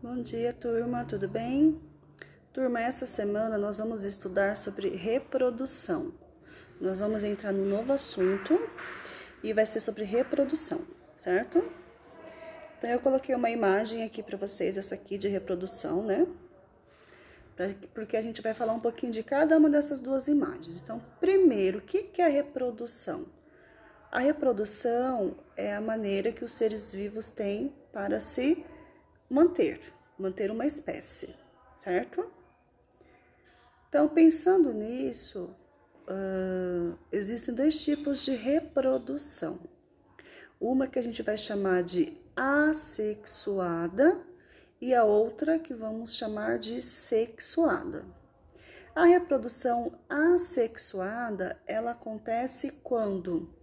Bom dia, turma, tudo bem? Turma, essa semana nós vamos estudar sobre reprodução. Nós vamos entrar no novo assunto e vai ser sobre reprodução, certo? Então, eu coloquei uma imagem aqui para vocês, essa aqui de reprodução, né? Porque a gente vai falar um pouquinho de cada uma dessas duas imagens. Então, primeiro, o que é a reprodução? A reprodução é a maneira que os seres vivos têm para se manter uma espécie, certo? Então, pensando nisso, existem dois tipos de reprodução. Uma que a gente vai chamar de assexuada e a outra que vamos chamar de sexuada. A reprodução assexuada, ela acontece quando,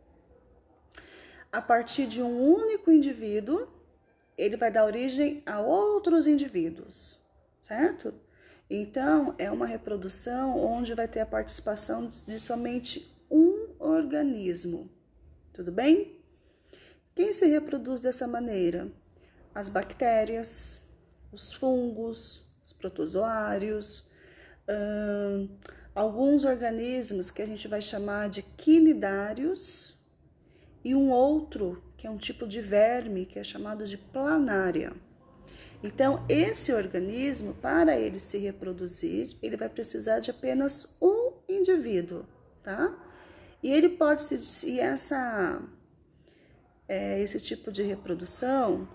a partir de um único indivíduo, ele vai dar origem a outros indivíduos, certo? Então, é uma reprodução onde vai ter a participação de somente um organismo, tudo bem? Quem se reproduz dessa maneira? As bactérias, os fungos, os protozoários, alguns organismos que a gente vai chamar de quinidários e um outro que é um tipo de verme que é chamado de planária. Então, esse organismo, para ele se reproduzir, ele vai precisar de apenas um indivíduo, tá? E ele pode esse tipo de reprodução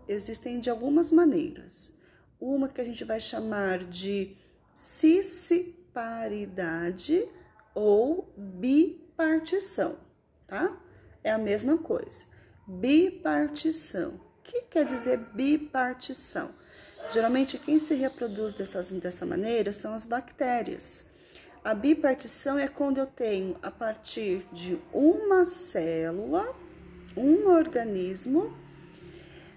existem de algumas maneiras. Uma que a gente vai chamar de cisparidade ou bipartição, tá? É a mesma coisa. Bipartição. O que quer dizer bipartição? Geralmente, quem se reproduz dessa maneira são as bactérias. A bipartição é quando eu tenho, a partir de uma célula, um organismo,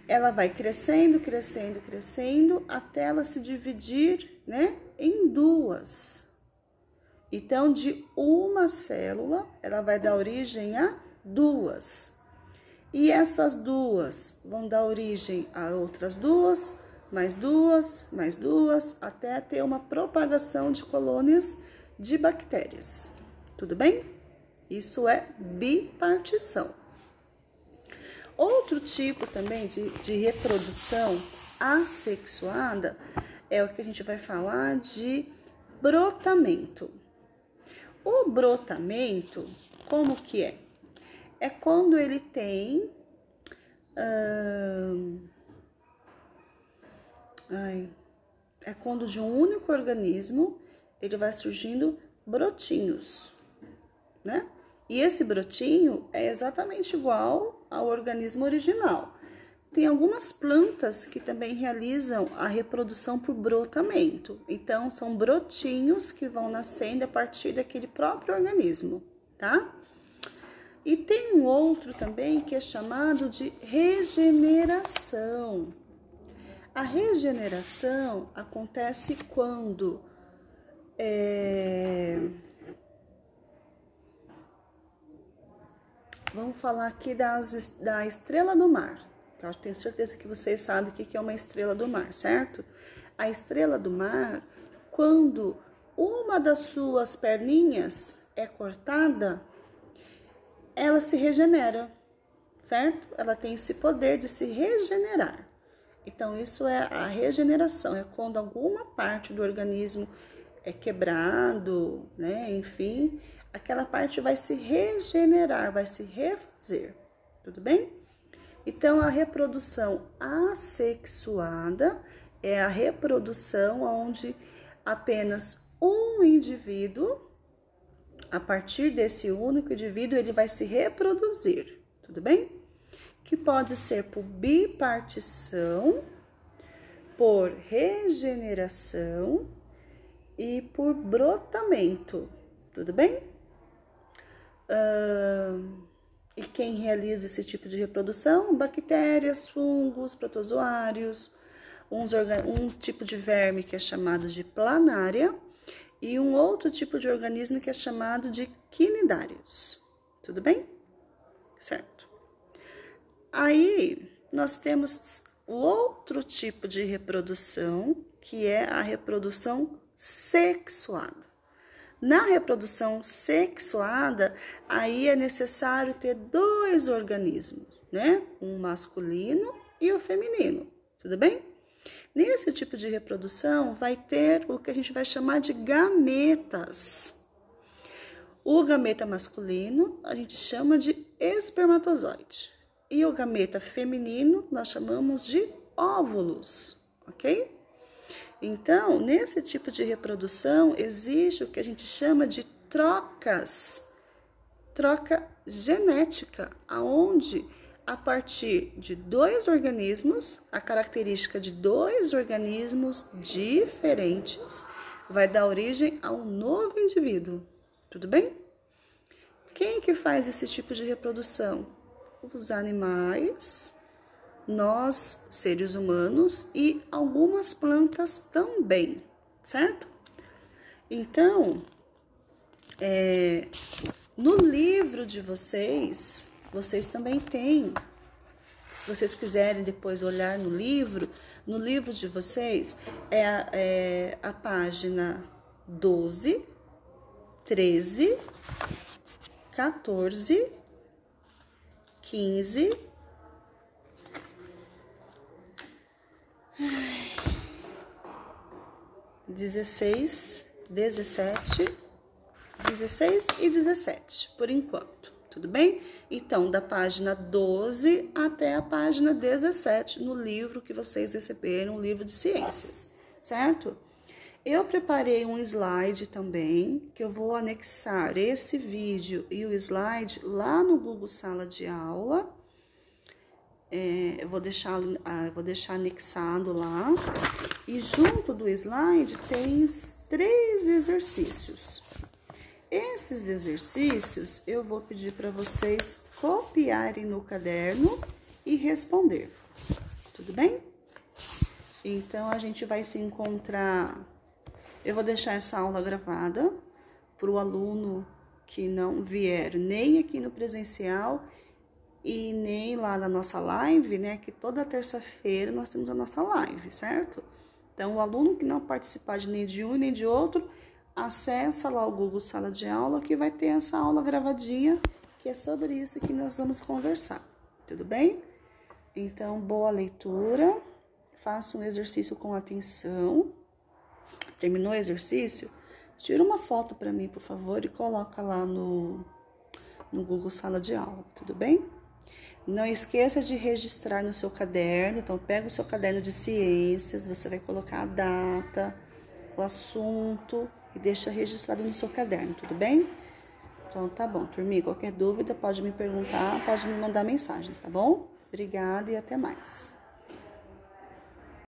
ela vai crescendo, crescendo, crescendo, até ela se dividir, né, em duas. Então, de uma célula, ela vai dar origem a duas. E essas duas vão dar origem a outras duas, mais duas, mais duas, até ter uma propagação de colônias de bactérias. Tudo bem? Isso é bipartição. Outro tipo também de reprodução assexuada é o que a gente vai falar de brotamento. O brotamento, como que é? É quando ele tem é quando de um único organismo ele vai surgindo brotinhos, né? E esse brotinho é exatamente igual ao organismo original. Tem algumas plantas que também realizam a reprodução por brotamento. Então, são brotinhos que vão nascendo a partir daquele próprio organismo, tá? E tem um outro também que é chamado de regeneração. A regeneração acontece quando vamos falar aqui da estrela do mar. Eu tenho certeza que vocês sabem o que é uma estrela do mar, certo? A estrela do mar, quando uma das suas perninhas é cortada, ela se regenera, certo? Ela tem esse poder de se regenerar. Então, isso é a regeneração, é quando alguma parte do organismo é quebrado, né? Enfim, aquela parte vai se regenerar, vai se refazer, tudo bem? Então, a reprodução assexuada é a reprodução onde apenas um indivíduo, a partir desse único indivíduo, ele vai se reproduzir, tudo bem? Que pode ser por bipartição, por regeneração e por brotamento, tudo bem? E quem realiza esse tipo de reprodução? Bactérias, fungos, protozoários, um tipo de verme que é chamado de planária e um outro tipo de organismo que é chamado de quinidários. Tudo bem? Certo. Aí, nós temos o outro tipo de reprodução, que é a reprodução sexuada. Na reprodução sexuada, aí é necessário ter 2 organismos, né? Um masculino e o feminino, tudo bem? Nesse tipo de reprodução, vai ter o que a gente vai chamar de gametas. O gameta masculino, a gente chama de espermatozoide. E o gameta feminino, nós chamamos de óvulos, ok? Então, nesse tipo de reprodução, existe o que a gente chama de trocas. Troca genética, aonde a partir de 2 organismos, a característica de 2 organismos diferentes vai dar origem a um novo indivíduo. Tudo bem? Quem que faz esse tipo de reprodução? Os animais, nós, seres humanos e algumas plantas também, certo? Então, no livro de vocês também tem, se vocês quiserem depois olhar no livro de vocês, é a página 12, 13, 14, 15, 16, 17, 16 e 17, por enquanto, tudo bem? Então, da página 12 até a página 17 no livro que vocês receberam, o livro de ciências, certo? Eu preparei um slide também, que eu vou anexar esse vídeo e o slide lá no Google Sala de Aula. Eu vou deixar anexado lá. E junto do slide tem 3 exercícios. Esses exercícios eu vou pedir para vocês copiarem no caderno e responder. Tudo bem? Então, a gente vai se encontrar... Eu vou deixar essa aula gravada para o aluno que não vier nem aqui no presencial e nem lá na nossa live, né? Que toda terça-feira nós temos a nossa live, certo? Então, o aluno que não participar de nem de um nem de outro, acessa lá o Google Sala de Aula que vai ter essa aula gravadinha, que é sobre isso que nós vamos conversar. Tudo bem? Então, boa leitura. Faça um exercício com atenção. Terminou o exercício? Tira uma foto para mim, por favor, e coloca lá no Google Sala de Aula, tudo bem? Não esqueça de registrar no seu caderno. Então, pega o seu caderno de ciências, você vai colocar a data, o assunto e deixa registrado no seu caderno, tudo bem? Então, tá bom, turminha. Qualquer dúvida, pode me perguntar, pode me mandar mensagens, tá bom? Obrigada e até mais.